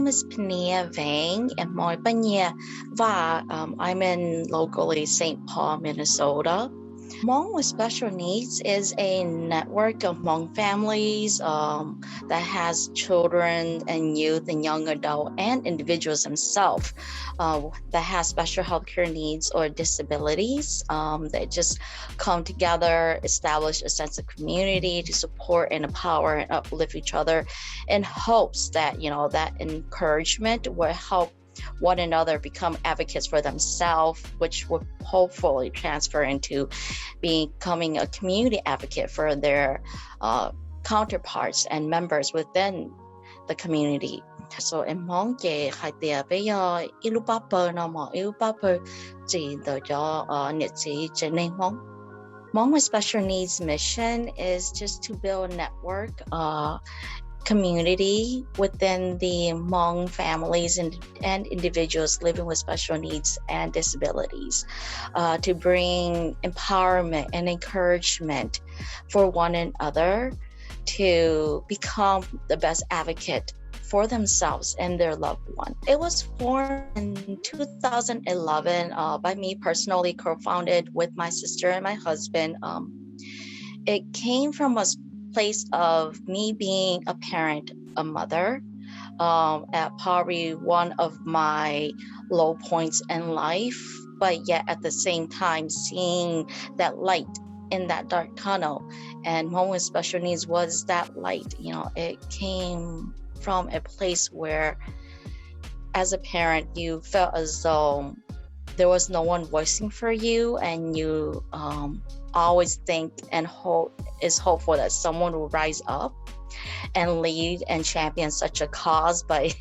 is Pa Nyia Vang, and my Pa Nyia Va. I'm in locally St. Paul, Minnesota. Hmong with Special Needs is a network of Hmong families that has children and youth and young adult and individuals themselves that have special healthcare needs or disabilities. They just come together, establish a sense of community to support and empower and uplift each other in hopes that, that encouragement will help one another become advocates for themselves, which will hopefully transfer into becoming a community advocate for their counterparts and members within the community. So in Hmong ke khai bây giờ ilu papa na mo ilu papa chỉ do cho nhiệt chỉ trên Hmong. Hmong with Special Needs mission is just to build a network community within the Hmong families and individuals living with special needs and disabilities to bring empowerment and encouragement for one another to become the best advocate for themselves and their loved one. It was formed in 2011 by me personally, co-founded with my sister and my husband. It came from a place of me being a parent, a mother, at probably one of my low points in life, but yet at the same time seeing that light in that dark tunnel. And Hmong with Special Needs was that light. It came from a place where as a parent you felt as though there was no one voicing for you, and you always think and is hopeful that someone will rise up and lead and champion such a cause. But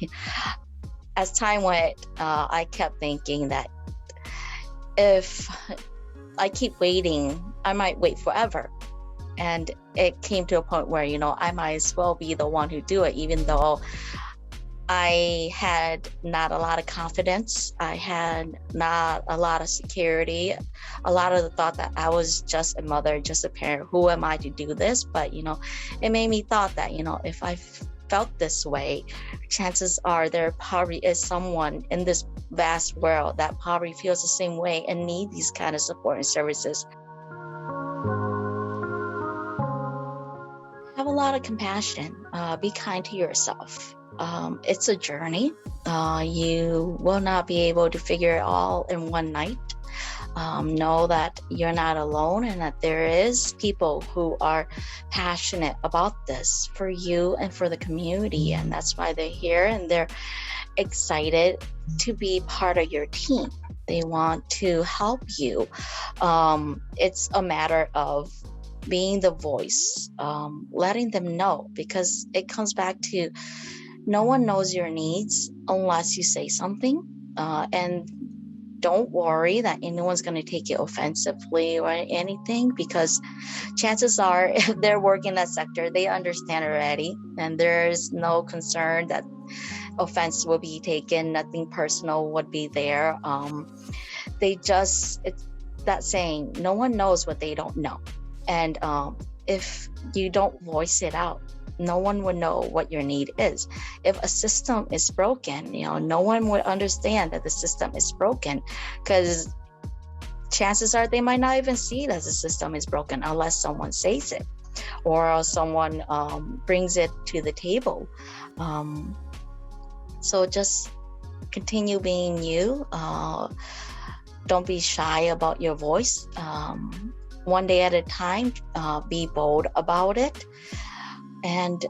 as time went, I kept thinking that if I keep waiting, I might wait forever. And it came to a point where, I might as well be the one who do it, even though I had not a lot of confidence. I had not a lot of security, a lot of the thought that I was just a mother, just a parent. Who am I to do this? But, it made me thought that, if I felt this way, chances are there probably is someone in this vast world that probably feels the same way and need these kind of support and services. Have a lot of compassion. Be kind to yourself. It's a journey. You will not be able to figure it all in one night. Know that you're not alone and that there is people who are passionate about this for you and for the community. And that's why they're here and they're excited to be part of your team. They want to help you. It's a matter of being the voice, letting them know, because it comes back to no one knows your needs unless you say something. And don't worry that anyone's going to take it offensively or anything, because chances are if they're working that sector, they understand already. And there's no concern that offense will be taken. Nothing personal would be there. It's that saying, no one knows what they don't know. And if you don't voice it out, no one would know what your need is. If a system is broken, no one would understand that the system is broken, because chances are they might not even see that the system is broken unless someone says it or someone brings it to the table. So just continue being you. Don't be shy about your voice. One day at a time, be bold about it, and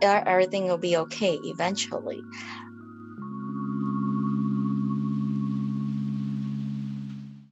everything will be okay eventually.